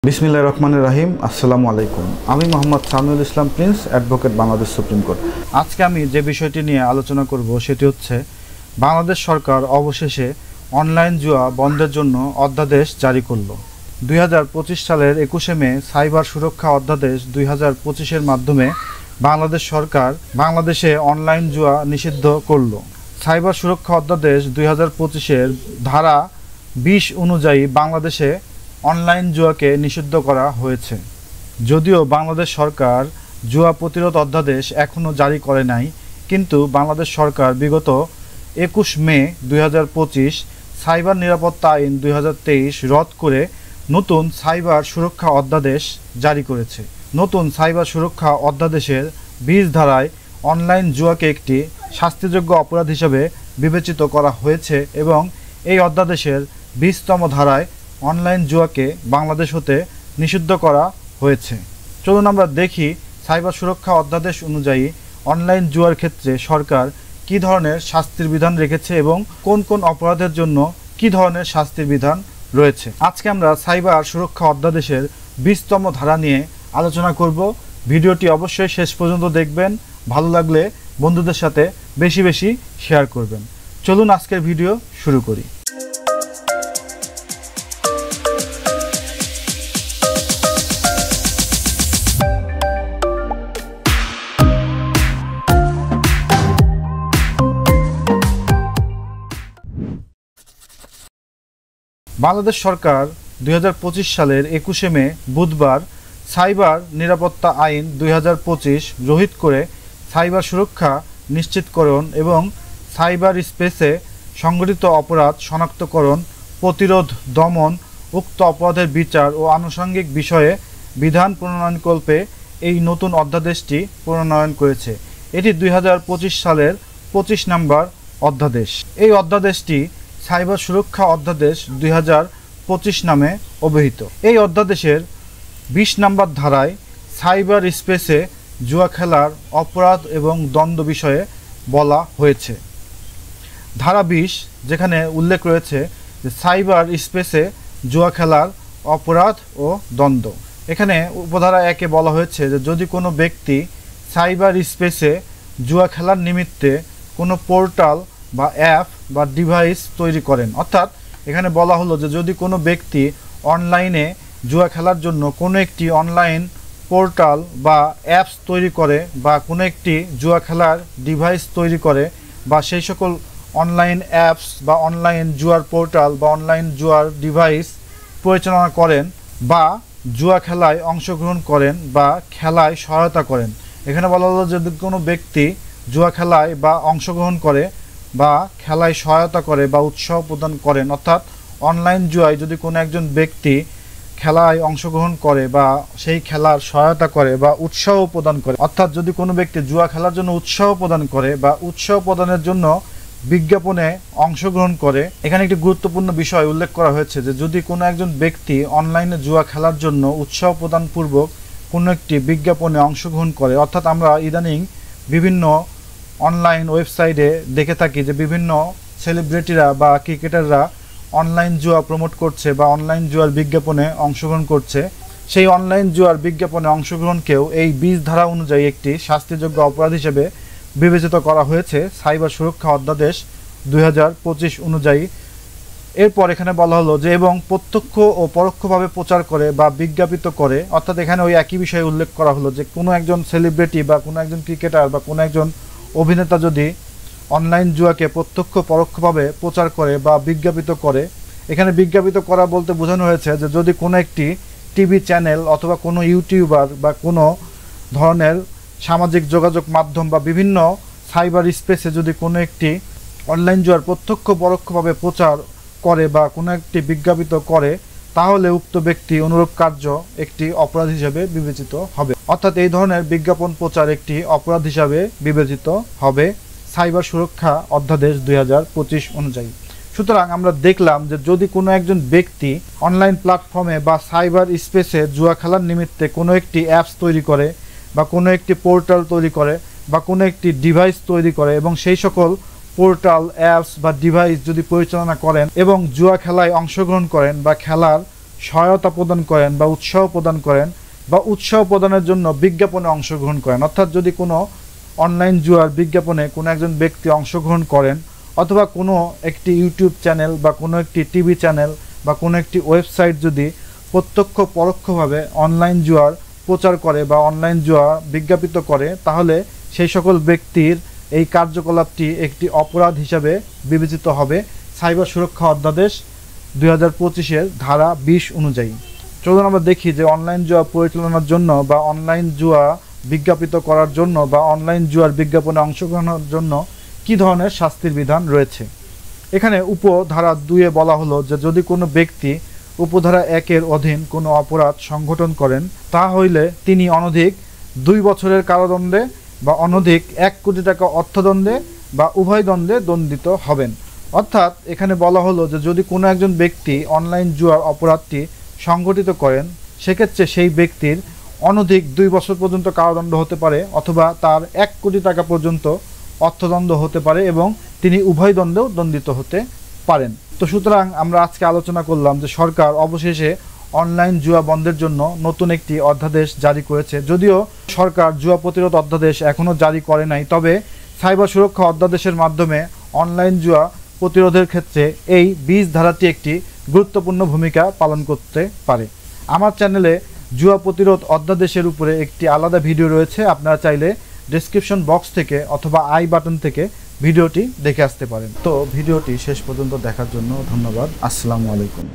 বিসমিল্লাহির রহমানির রহিম। আসসালামু আলাইকুম। আমি Mohammad Samiul Islam Prince, advocate, Bangladesh Supreme Court. আজকে আমি যে বিষয়টি নিয়ে আলোচনা করব সেটি হচ্ছে বাংলাদেশ সরকার অবশেষে অনলাইন জুয়া বন্ধের জন্য অধ্যাদেশ জারি করল। 2025 সালের 21শে মে সাইবার সুরক্ষা অধ্যাদেশ 2025-এর মাধ্যমে বাংলাদেশ সরকার বাংলাদেশে অনলাইন জুয়া নিষিদ্ধ করল। সাইবার সুরক্ষা অধ্যাদেশ 2025-এর ধারা 20 অনুযায়ী বাংলাদেশে অনলাইন জুয়াকে নিষিদ্ধ করা হয়েছে। যদিও বাংলাদেশ সরকার জুয়া প্রতিরোধ অধ্যাদেশ এখনও জারি করে নাই, কিন্তু বাংলাদেশ সরকার বিগত 21 মে 2025 সাইবার নিরাপত্তা আইন 2023 রদ করে নতুন সাইবার সুরক্ষা অধ্যাদেশ জারি করেছে। নতুন সাইবার সুরক্ষা অধ্যাদেশের 20 ধারায় অনলাইন জুয়াকে একটি শাস্তিযোগ্য অপরাধ হিসেবে বিবেচিত করা হয়েছে এবং এই অধ্যাদেশের 20তম ধারায় অনলাইন জুয়াকে বাংলাদেশ হতে নিষিদ্ধ করা হয়েছে। চলুন আমরা দেখি সাইবার সুরক্ষা অধ্যাদেশ অনুযায়ী অনলাইন জুয়ার ক্ষেত্রে সরকার কী ধরনের শাস্তির বিধান রেখেছে এবং কোন কোন অপরাধের জন্য কী ধরনের শাস্তির বিধান রয়েছে। আজকে আমরা সাইবার সুরক্ষা অধ্যাদেশের 20তম ধারা নিয়ে আলোচনা করব। ভিডিওটি অবশ্যই শেষ পর্যন্ত দেখবেন, ভালো লাগলে বন্ধুদের সাথে বেশি বেশি শেয়ার করবেন। চলুন আজকের ভিডিও শুরু করি। বাংলাদেশ সরকার 2025 সালের 21শে মে বুধবার সাইবার নিরাপত্তা আইন 2025 রহিত করে সাইবার সুরক্ষা নিশ্চিতকরণ এবং সাইবার স্পেসে সংগঠিত অপরাধ শনাক্তকরণ, প্রতিরোধ, দমন, উক্ত অপরাধের বিচার ও আনুষঙ্গিক বিষয়ে বিধান প্রণয়নকল্পে এই নতুন অধ্যাদেশটি প্রণয়ন করেছে। এটি 2025 সালের 25 নম্বর অধ্যাদেশ। এই অধ্যাদেশটি সাইবার সুরক্ষা অধ্যাদেশ 2025 নামে অভিহিত। এই অধ্যাদেশের 20 নম্বর ধারায় সাইবার স্পেসে জুয়া খেলার অপরাধ এবং দণ্ড বিষয়ে বলা হয়েছে। ধারা 20 যেখানে উল্লেখ রয়েছে যে সাইবার স্পেসে জুয়া খেলার অপরাধ ও দণ্ড। এখানে উপধারা 1-এ বলা হয়েছে যে যদি কোনো ব্যক্তি সাইবার স্পেসে জুয়া খেলার নিমিত্তে কোনো পোর্টাল বা অ্যাপ বা ডিভাইস তৈরি করেন, অর্থাৎ এখানে বলা হলো যে যদি কোনো ব্যক্তি অনলাইনে জুয়া খেলার জন্য কোনো একটি অনলাইন পোর্টাল বা অ্যাপস তৈরি করে বা কোনো একটি জুয়া খেলার ডিভাইস তৈরি করে বা সেই সকল অনলাইন অ্যাপস বা অনলাইন জুয়ার পোর্টাল বা অনলাইন জুয়ার ডিভাইস পরিচালনা করেন বা জুয়া খেলায় অংশগ্রহণ করেন বা খেলায় সহায়তা করেন। এখানে বলা হলো যদি কোনো ব্যক্তি জুয়া খেলায় বা অংশগ্রহণ করে বা খেলায় সহায়তা করে বা উৎসাহ প্রদান করেন, অর্থাৎ অনলাইন জুয়ায় যদি কোনো একজন ব্যক্তি খেলায় অংশগ্রহণ করে বা সেই খেলার সহায়তা করে বা উৎসাহ প্রদান করে, অর্থাৎ যদি কোনো ব্যক্তি জুয়া খেলার জন্য উৎসাহ প্রদান করে বা উৎসাহ প্রদানের জন্য বিজ্ঞাপনে অংশগ্রহণ করে। এখানে একটি গুরুত্বপূর্ণ বিষয় উল্লেখ করা হয়েছে যে যদি কোনো একজন ব্যক্তি অনলাইনে জুয়া খেলার জন্য উৎসাহ প্রদানপূর্বক কোনো একটি বিজ্ঞাপনে অংশগ্রহণ করে, অর্থাৎ আমরা ইদানিং বিভিন্ন অনলাইন ওয়েবসাইটে দেখে থাকি যে বিভিন্ন সেলিব্রিটিরা বা ক্রিকেটাররা অনলাইন জুয়া প্রমোট করছে বা অনলাইন জুয়ার বিজ্ঞাপনে অংশগ্রহণ করছে। সেই অনলাইন জুয়ার বিজ্ঞাপনে অংশগ্রহণকেও এই 20 ধারা অনুযায়ী একটি শাস্তিযোগ্য অপরাধ হিসেবে বিবেচিত করা হয়েছে সাইবার সুরক্ষা অধ্যাদেশ 2025 অনুযায়ী। এরপর এখানে বলা হলো যে এবং প্রত্যক্ষ ও পরোক্ষভাবে প্রচার করে বা বিজ্ঞাপিত করে, অর্থাৎ এখানে ওই একই বিষয়ে উল্লেখ করা হলো যে কোনো একজন সেলিব্রিটি বা কোনো একজন ক্রিকেটার বা কোনো একজন অভিনেতা যদি অনলাইন জুয়াকে প্রত্যক্ষ পরোক্ষভাবে প্রচার করে বা বিজ্ঞাপিত করে, এখানে বিজ্ঞাপিত করা বলতে বোঝানো হয়েছে যে যদি কোনো একটি টিভি চ্যানেল অথবা কোনো ইউটিউবার বা কোনো ধরনের সামাজিক যোগাযোগ মাধ্যম বা বিভিন্ন সাইবার স্পেসে যদি কোনো একটি অনলাইন জুয়ার প্রত্যক্ষ পরোক্ষভাবে প্রচার করে বা কোনো একটি বিজ্ঞাপিত করে, তাহলে উক্ত ব্যক্তি অনুরূপ কার্য একটি অপরাধ হিসেবে বিবেচিত হবে, অর্থাৎ এই ধরনের বিজ্ঞাপন প্রচার একটি অপরাধ হিসাবে বিবেচিত হবে সাইবার সুরক্ষা অধ্যাদেশ 2025 অনুযায়ী। সুতরাং আমরা দেখলাম যে যদি কোনো একজন ব্যক্তি অনলাইন প্ল্যাটফর্মে বা সাইবার স্পেসে জুয়া খেলার নিমিত্তে কোনো একটি অ্যাপস তৈরি করে বা কোনো একটি পোর্টাল তৈরি করে বা কোনো একটি ডিভাইস তৈরি করে এবং সেই সকল পোর্টাল, অ্যাপস বা ডিভাইস যদি পরিচালনা করেন এবং জুয়া খেলায় অংশগ্রহণ করেন বা খেলার সহায়তা প্রদান করেন বা উৎসাহ প্রদান করেন বা উৎসাহ প্রদানের জন্য বিজ্ঞাপনে অংশগ্রহণ করেন। অর্থাৎ যদি কোনো অনলাইন জুয়ার বিজ্ঞাপনে কোনো একজন ব্যক্তি অংশগ্রহণ করেন অথবা কোনো একটি ইউটিউব চ্যানেল বা কোনো একটি টিভি চ্যানেল বা কোনো একটি ওয়েবসাইট যদি প্রত্যক্ষ পরোক্ষভাবে অনলাইন জুয়ার প্রচার করে বা অনলাইন জুয়া বিজ্ঞাপিত করে, তাহলে সেই সকল ব্যক্তির এই কার্যকলাপটি একটি অপরাধ হিসাবে বিবেচিত হবে সাইবার সুরক্ষা অধ্যাদেশ 2025-এর ধারা 20 অনুযায়ী। চলুন আমরা দেখি যে অনলাইন জুয়া পরিচালনার জন্য বা অনলাইন জুয়া বিজ্ঞাপিত করার জন্য বা অনলাইন জুয়ার বিজ্ঞাপনে অংশগ্রহণের জন্য কী ধরনের শাস্তির বিধান রয়েছে। এখানে উপধারা 2-এ বলা হলো যে যদি কোনো ব্যক্তি উপধারা 1-এর অধীন কোনো অপরাধ সংঘটন করেন, তা হইলে তিনি অনধিক 2 বছরের কারাদণ্ডে বা অনধিক 1 কোটি টাকা অর্থদণ্ডে বা উভয় দণ্ডে দণ্ডিত হবেন। অর্থাৎ এখানে বলা হলো যে যদি কোনো একজন ব্যক্তি অনলাইন জুয়ার অপরাধটি সংঘটিত করেন, সেক্ষেত্রে সেই ব্যক্তির অনধিক 2 বছর পর্যন্ত কারাদণ্ড হতে পারে অথবা তার 1 কোটি টাকা পর্যন্ত অর্থদণ্ড হতে পারে এবং তিনি উভয় দণ্ডেও দণ্ডিত হতে পারেন। তো সুতরাং আমরা আজকে আলোচনা করলাম যে সরকার অবশেষে অনলাইন জুয়া বন্ধের জন্য নতুন একটি অধ্যাদেশ জারি করেছে। যদিও সরকার জুয়া প্রতিরোধ অধ্যাদেশ এখনও জারি করে নাই, তবে সাইবার সুরক্ষা অধ্যাদেশের মাধ্যমে অনলাইন জুয়া প্রতিরোধের ক্ষেত্রে এই 20 ধারাটি একটি গুরুত্বপূর্ণ ভূমিকা পালন করতে পারে। আমার চ্যানেলে জুয়া প্রতিরোধ অধ্যাদেশের উপরে একটি আলাদা ভিডিও রয়েছে, আপনারা চাইলে ডেসক্রিপশন বক্স থেকে অথবা আই বাটন থেকে ভিডিওটি দেখে আসতে পারেন। তো ভিডিওটি শেষ পর্যন্ত দেখার জন্য ধন্যবাদ। আসসালামু আলাইকুম।